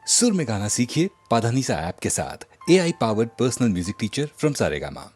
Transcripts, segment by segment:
सुर में गाना सीखिए पाधानीसा ऐप के साथ। AI powered personal music teacher from Saregama.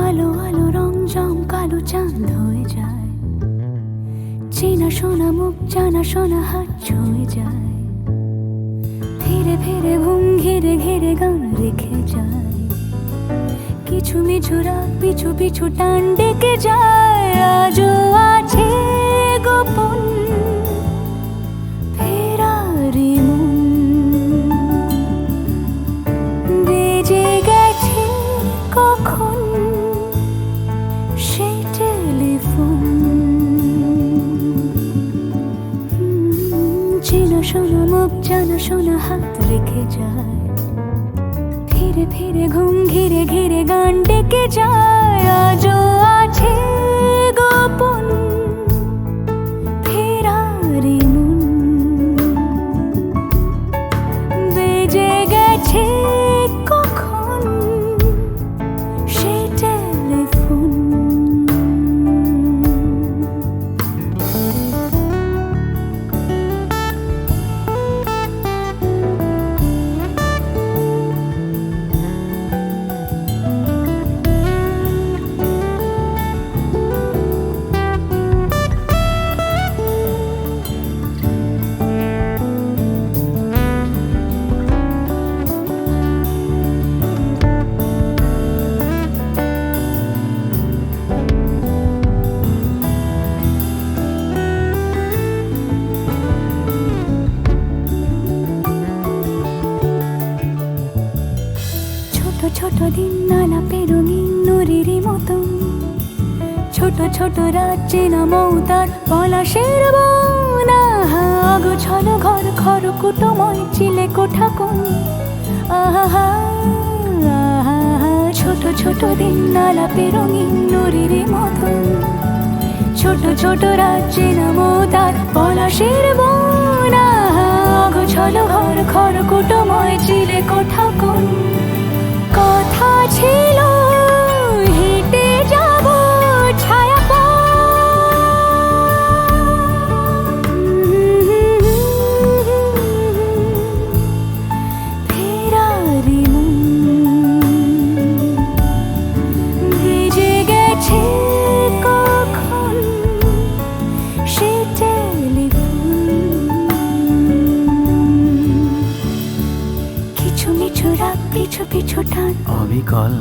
আলো আলো রং জমকালো চাঁদ হয়ে যায়, চেনা শোনা মুখ জানা শোনা হাত ছুঁয়ে যায়, ধীরে ধীরে ঘুম ঘিরে ঘিরে গান রেখে যায়, কিছু মিছু রাত পিছু পিছু টান ডেকে যায়। আজও আছে গোপন ফেরারি মন, বেজে গেছে কখন সেই টেলিফোন। চেনা শোনা মুখ জানা শোনা হাত রেখে যায়, ধীরে ধীরে ঘুম ঘিরে ঘিরে গান ডেকে যায়। আজও আছে গোপন ফেরারি মন, বেজে গেছে কখন সেই টেলিফোন। ছোট দিন আলাপে রঙিন নুরির মতন, ছোট ছোট রাত চেনা মৌতার পলাশের বন। গোছল ঘর খড়কুটোময় চিলে কোঠা কোন, আহা ছোট ছোট দিন আলাপে রঙিন নুরির মতন, ছোট ছোট রাত চেনা মৌতার পলাশের বন। গোছল ঘর খড়কুটোময় চিলে কোঠা কোন, কথা ছিল হেঁটে যাব ছায়া ফেরারি মন, ভেজে গেছে কখন সে টেলিফোন। কিছু মিছু রাত পিছু পিছু টান অবিকল,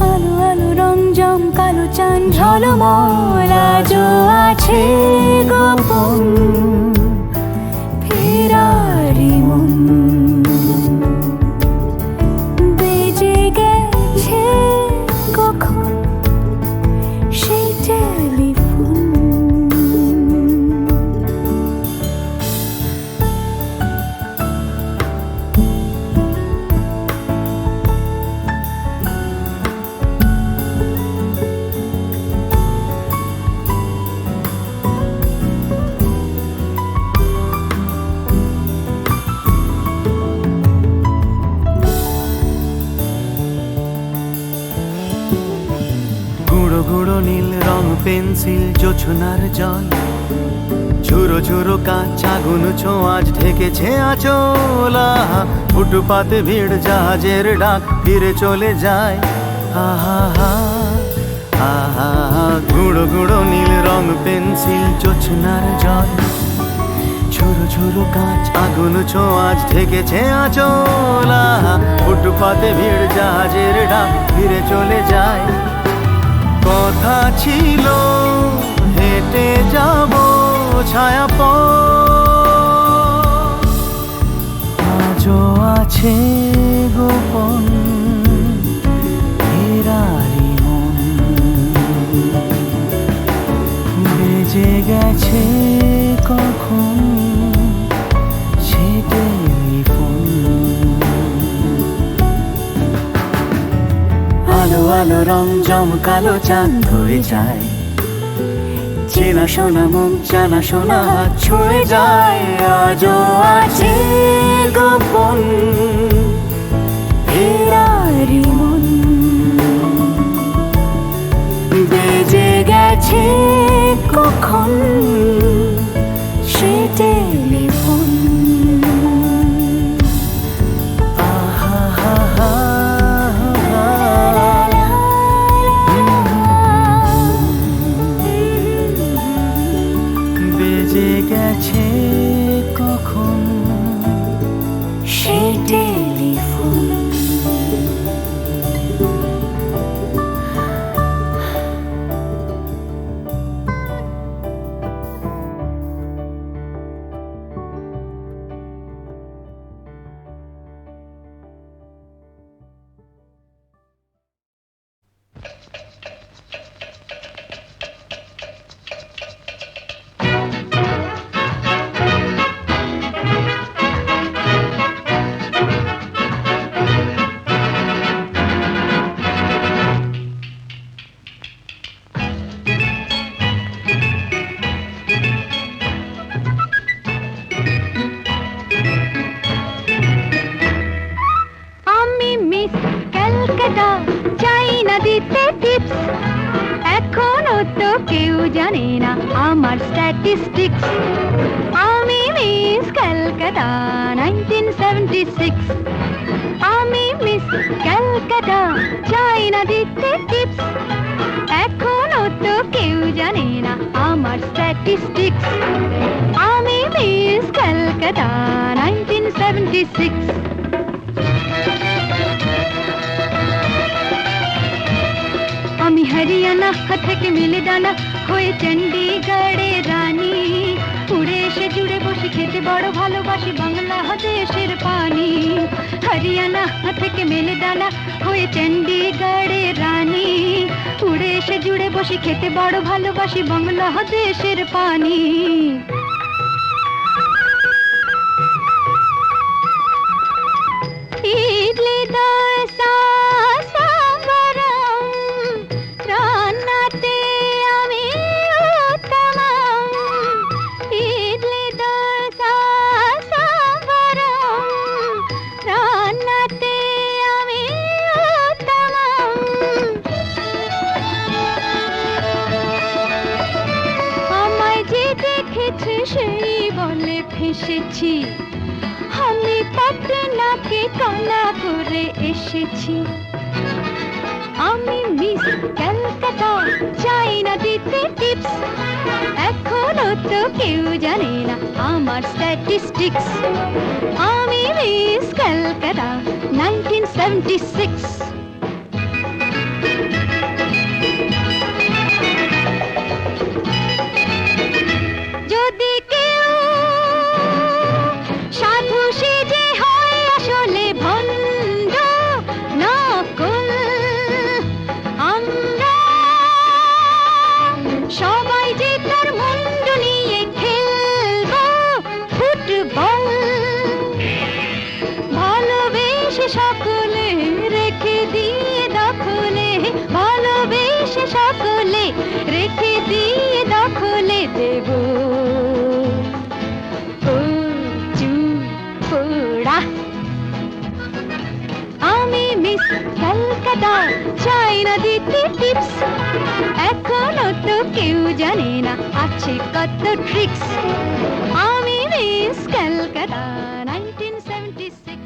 আলো আলো রং জমকালো চাঁদ ঝলমল। আজও আছে গোপন ফেরারি মন, বেজে গেছে কখন সেই টেলিফোন। গুঁড়ো গুঁড়ো নীল রং পেন্সিল জোছনার জল, ঝুরো ঝুরো কাঁচ আগুন ছোঁয়াজ ঢেকেছে আঁচল। ফুটপাতে ভিড় জাহাজের ডাক ফিরে চলে যায়। আহা আহা গুঁড়ো গুঁড়ো নীল রং পেন্সিল জোছনার জল, ঝুরো ঝুরো কাঁচ আগুন ছোঁয়াজ ঢেকেছে আঁচল। ফুটপাতে ভিড় জাহাজের ডাক ফিরে চলে যায়। কথা ছিল হেঁটে যাব ছায়া আজও আছে গোপন ফেরারি মন, আছে কখন সে টেলিফোন। আলো আলো রং জমকালো চাঁদ হয়ে যায়, চেনা শোনা মুখ জানা শোনা হাত ছুঁয়ে যায়। আজও আছে গোপন ফেরারি মন বেজে গেছে কখন সে টেলিফোন। আহা হা হা বেজে গেছে কখন সে টেলিফোন। আমি মিস ক্যালকাটা, চাই না দিতে টিপস, এখনো তো কেউ জানে না আমার স্ট্যাটিস্টিক্স। আমি মিস ক্যালকাটা 1976। আমি মিস ক্যালকাটা, চাই না দিতে টিপস, এখনো তো কেউ জানে না আমার স্ট্যাটিস্টিক্স। আমি মিস ক্যালকাটা 1976। আমি হরিয়ানা থেকে মিলে ডানা হয়ে চণ্ডীগড়ে রানী, উড়ে এসে জুড়ে বসে খেতে বড় ভালোবাসি বাংলা দেশের পানি। হরিয়ানা থেকে মেলে ডানা হয়ে চণ্ডীগড়ে রানী, উড়ে এসে জুড়ে বসে খেতে বড় ভালোবাসি বাংলা দেশের পানি। ইডলি দোসা সাম্বারম, রান্নাতে আমি উত্তমম। ইডলি দোসা সাম্বারম, রান্নাতে আমি উত্তমম। আমায় যে দেখেছে সেই বলে ফেসেছি, আমি পাটনাকে কানা করে এসেছি। আমি মিস ক্যালকাটা, চাই না দিতে টিপস, এখনো তো কেউ জানে না আমার স্ট্যাটিস্টিক্স। আমি মিস ক্যালকাটা 1976। যদি কেউ সাধু সেজে হয় আসলে ভণ্ড নকল, আমরা সবাই যে তার মুন্ড নিয়ে খেলবো ফুটবল। ভালোবেসে সকলে রেখে দিয়ে দখলে, ভালোবেসে সকলে রেখে দিয়ে দখলে দেব পোড়া। আমি মিস ক্যালকাটা, চাই না দিতে টিপস, এখনো তো কেউ জানে না আছে কত ট্রিক্স। আমি মিস ক্যালকাটা 1976।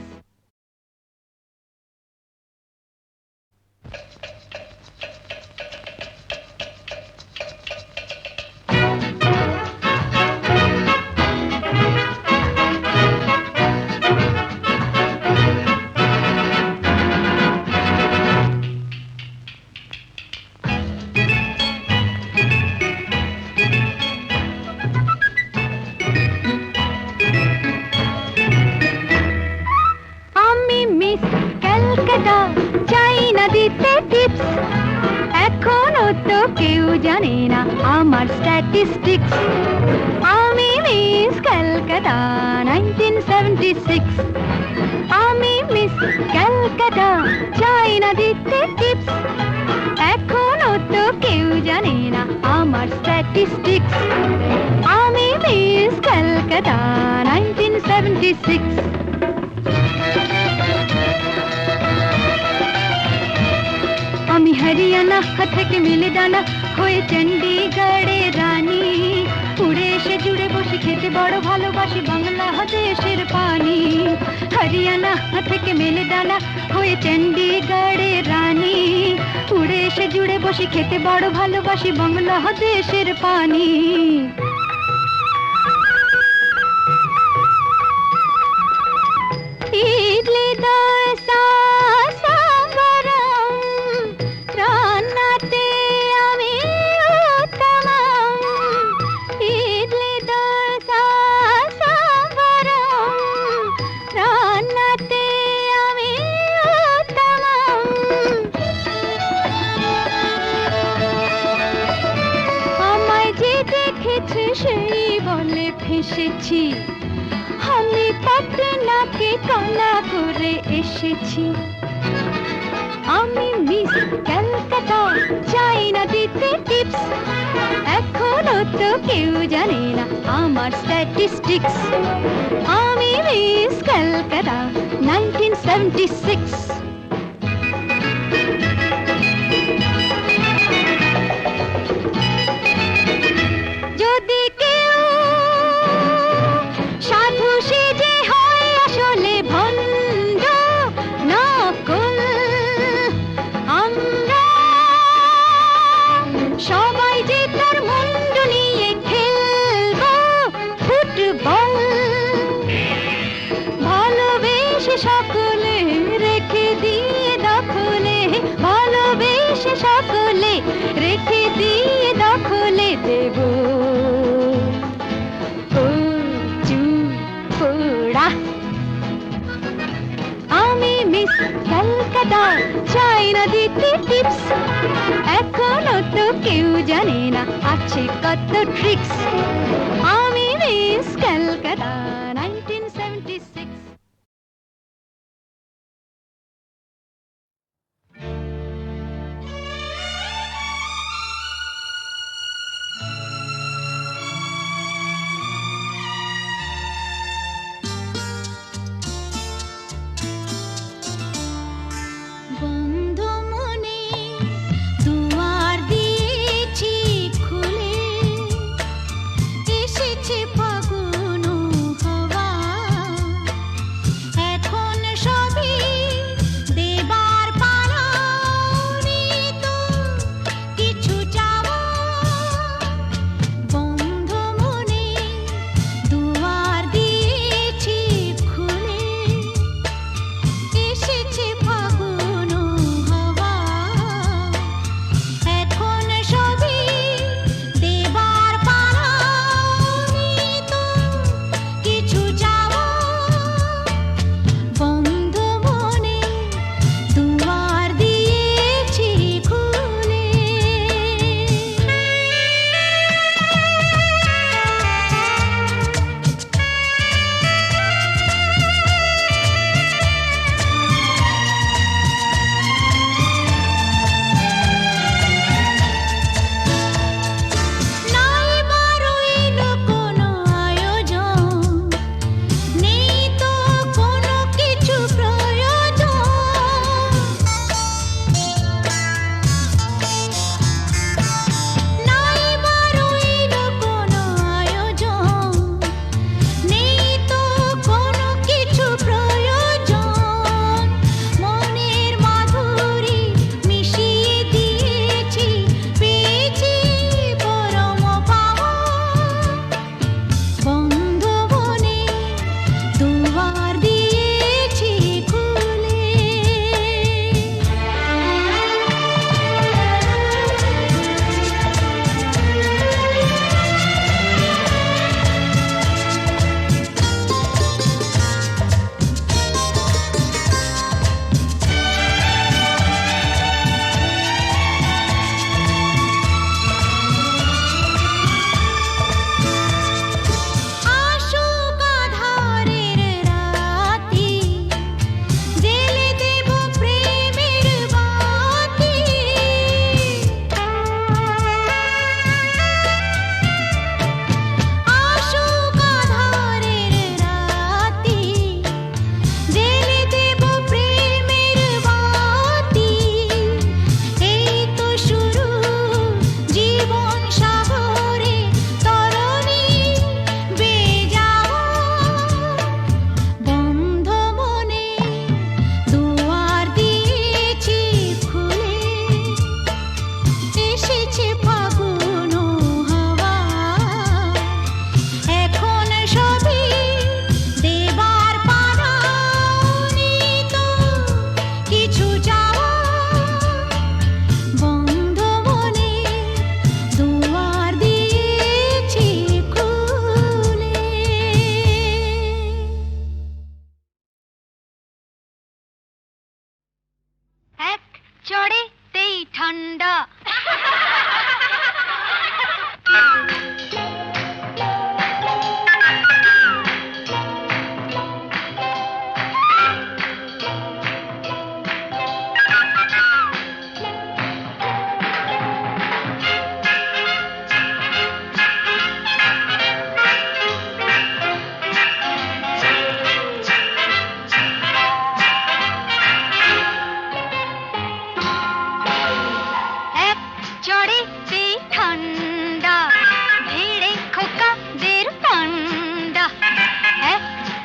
আমার স্ট্যাটিস্টিক্স। আমি মিস ক্যালকাটা 1976। আমি মিস ক্যালকাটা, চাই না দিতে টিপস। এখনো তো কেউ জানে না আমার স্ট্যাটিস্টিক্স। আমি মিস ক্যালকাটা 1976। আমি হরিয়ানা থেকে মিলে ডানা হয়ে চণ্ডীগড়ের রানী। উড়ে এসে জুড়ে বসে খেতে বড় ভালোবাসি বাংলাদেশের পানি। হরিয়ানা থেকে মেলে ডানা হয়ে চণ্ডীগড়ের রানী। উড়ে এসে জুড়ে বসে খেতে বড় ভালোবাসি বাংলাদেশের পানি। ইডলি দোসা সাম্বারম, রান্নাতে আমি উত্তমম। ইডলি দোসা সাম্বারম, রান্নাতে আমি উত্তমম। আমায় যে দেখেছে সেই বলে ফেসেছি, আমি পাটনাকে কানা করে এসেছি। আমি মিস ক্যালকাটা, চাই না দিতে টিপস। এখনো তো কেউ জানে না আমার স্ট্যাটিস্টিক্স। আমি মিস ক্যালকাটা 1976। যদি কেউ সাধু সেজে হয় আসলে ভণ্ড নকল, আমরা সবাই যে তার মুন্ড নিয়ে খেলবো ফুটবল। ভালোবেসে সকলে রেখে দিয়ে দখলে, ভালোবেসে সকলে রেখে দিয়ে দখলে দেব পোড়া। আমি মিস ক্যালকাটা, চাই না দিতে টিপস। এখনো তো কেউ জানে না আছে কত ট্রিক্স। আমি মিস ক্যালকাটা 1976। বন্ধ মনে দুয়ার দিয়েছি খুলে, এসেছে ফাগুন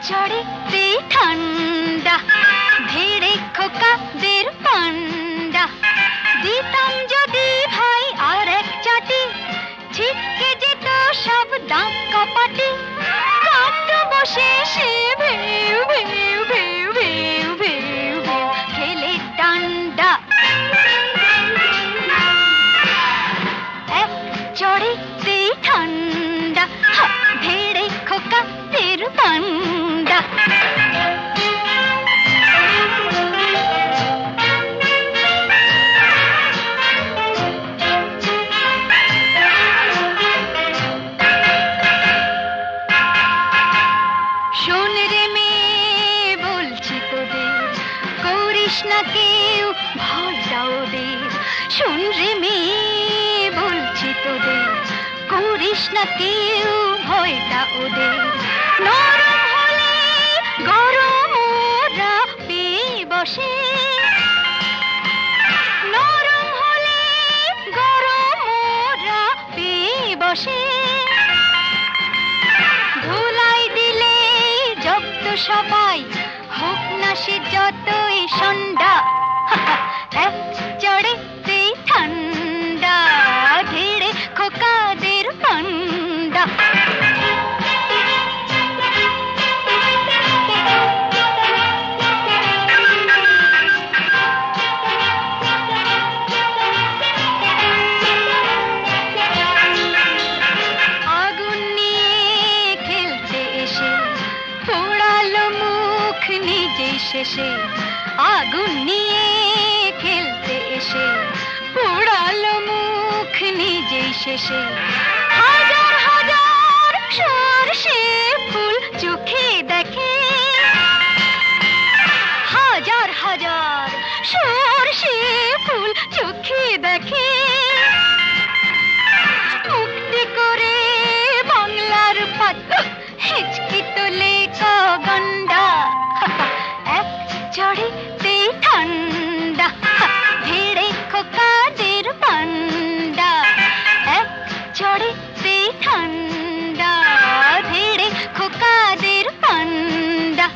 চড়েতে ঠান্ডা ভিড়ে খোকাদের পান্ডা দিতাম যদি ভাই আর এক চাটি ছিটকে যেত সব দাঁত কপাটি কাঁদ বসে সে ভেউ ভেউ ভেউ ভেউ ভেউ ভেউ খেলে ডান্ডা এক চড়েতে ঠান্ডা ভিড়ে খোকাদের পান্ডা শোন রে মেয়ে বলছি তোদের করিস না কেউ ভয়টা ওদের শোন রে মেয়ে বলছি তোদের করিস না কেউ ভয়টা ওদের নরম হলে গরম ওরা পেয়ে বসে নরম হলে গরম ওরা পেয়ে বসে ধুলাই দিলে জব্দ সবাই হোক না সে যতই সন্ধ্যা এক চড়েতে ঠান্ডা ধীরে খোকাদের পান্ডা আগুন নিয়ে খেলতে এসে পোড়ালো মুখ নিজেই শেষে আগুন নিয়ে খেলতে এসে পোড়ালো মুখ নিজেই শেষে হাজার হাজার সরষে ফুল চোখে দেখে হাজার হাজার সরষে ফুল চোখে দেখে মুক্তি করে বাংলার পাত হিচকি তোলে গন্ডা এক চড়েতে ঠান্ডা ভিড়ে খোকাদের পান্ডা এক চড়েতে ঠান্ডা ভিড়ে খোকাদের পান্ডা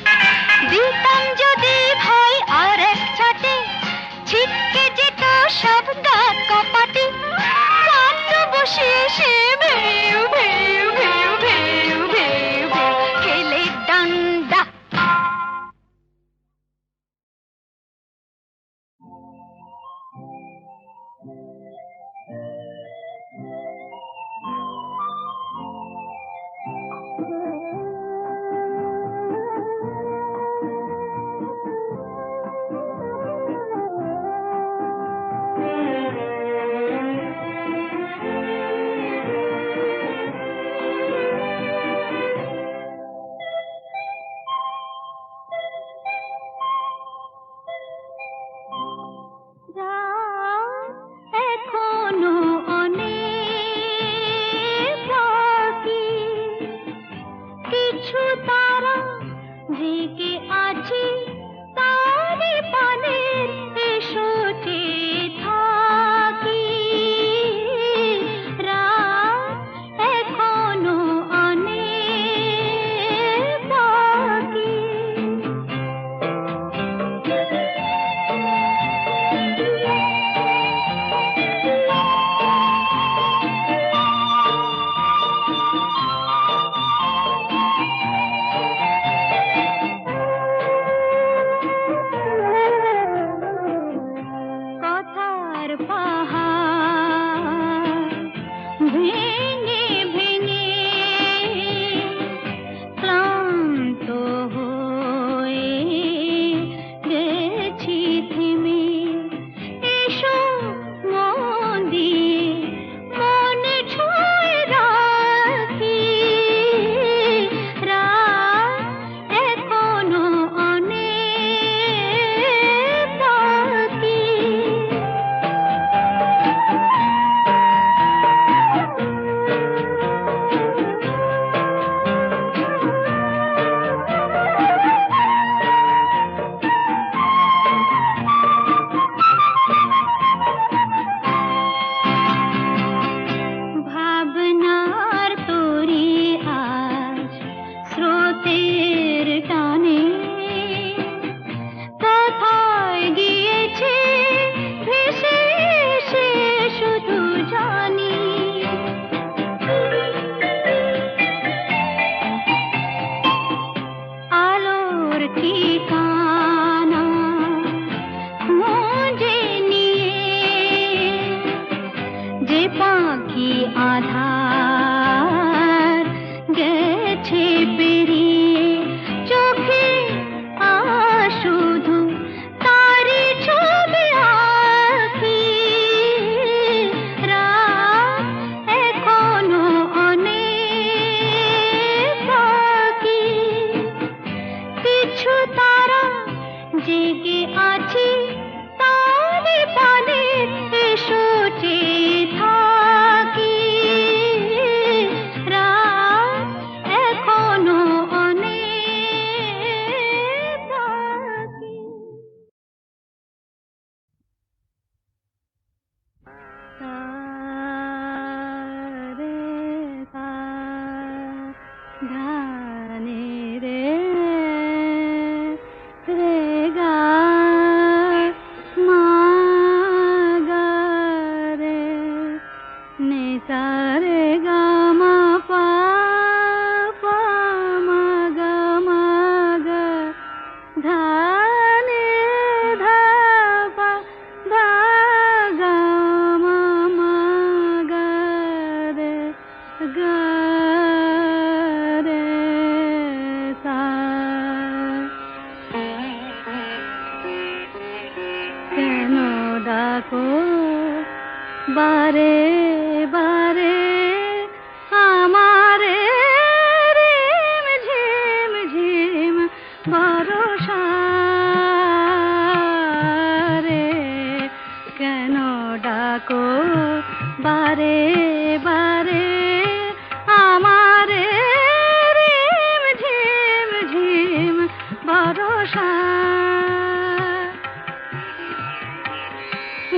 দিতাম যদি ভাই আর এক ছাটে ছিটকে যেত সব দাঁত কপাটি কাঁদ বসে সে ভেউ ভেউ ভেউ ভেউ ভেউ ভেউ খেলে ডান্ডা এখনো অনেক বাকি কিছু তারা জেগে আছে তারে পানের এসো চেয়ে থাকি রাত এখনো অনেক বাকি কথার পাহাড় ভেঙে ভেঙে ক্লান্ত হয়ে গেছি থেমে এসো মন দিয়ে মনে ছুঁয়ে রাখি রাত এখনো অনেক বাকি ধানি রে রে গা মা গা রে নি সা রে গা মা পা পা মা গা ধা নি ধা পা ধা গা মা গা রে গা রে সা। কেন ডাকো বারে বারে আমারে রিম ঝিম ঝিম বরষা রে। কেন ডাকো বারে বারে আমারে রিম ঝিম ঝিম বরষা।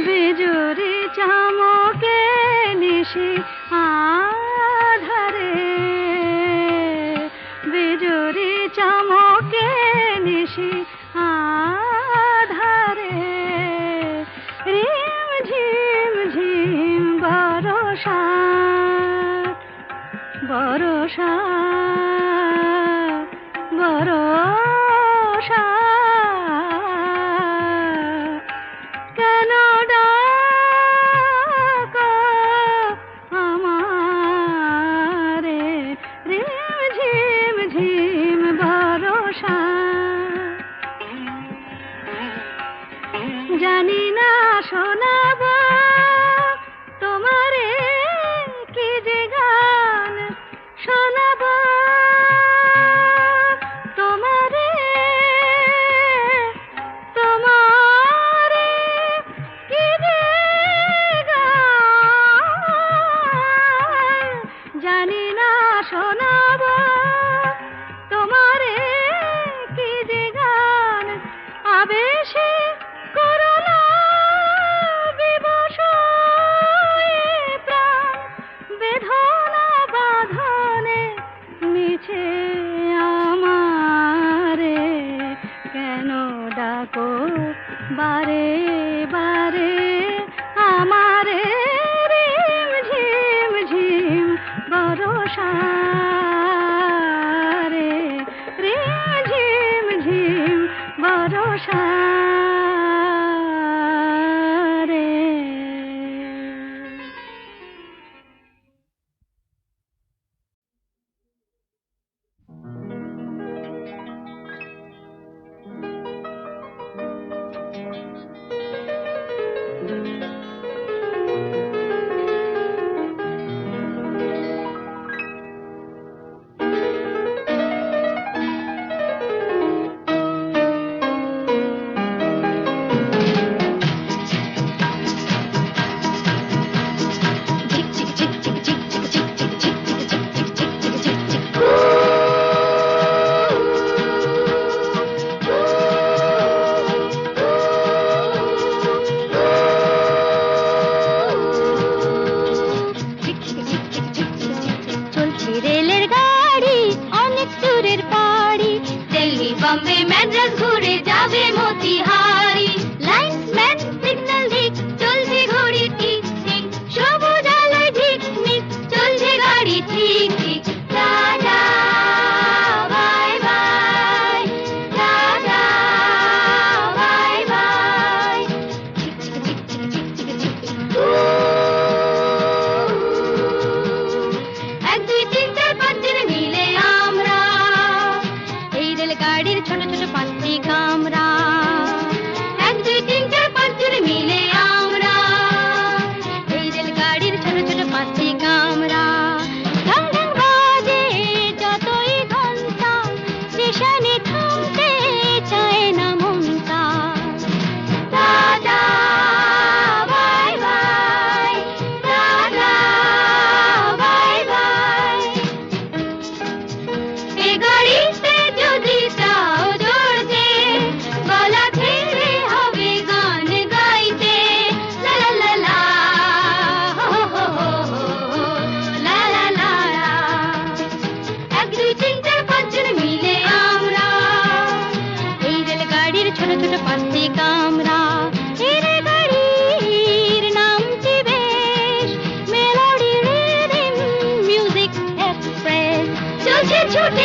বিজুরি চমকে নিশি আধারে বিজুরি চমকে নিশি আধারে রিম ঝিম ঝিম বরষা বরষা বরষা। কেন ডাকো আমারে রিম ঝিম ঝিম বরষা। জানি না শোনাবো তোমারে কি যে গান শোনাবো তোমারে তোমারে কি যে গান। জানি না শোনাবো তোমারে কি যে গান। আবেশে করোনা বিবশ এ প্রাণ বেদনা বাঁধনে মিছে আমারে। কেন ডাকো বারে বারে আমারে রিম ঝিম ঝিম বরষা রে রিম ঝিম ঝিম বরষা রে। চলছে রেলের গাড়ি অনেক দূরের পাড়ি দিল্লি বম্বে ম্যাড্রাস ঘুরে যাবে মতিহারি। লাইনসম্যান সিগন্যাল দিক চলছে ঘড়ি ঠিক ঠিক সবুজ আলোয় ঝিকমিক চলছে গাড়ি ঠিক ঠিক। Tata bye bye tata bye bye. এক দুই তিন চার পাঁচ জন মিলে আমরা এই রেলগাড়ির ছোট ছোট পাঁচটি কামরা। এক দুই তিন চার পাঁচ জন মিলে আমরা এই রেলগাড়ির ছোট ছোট পাঁচটি কামরা। ঢং ঢং ছুটে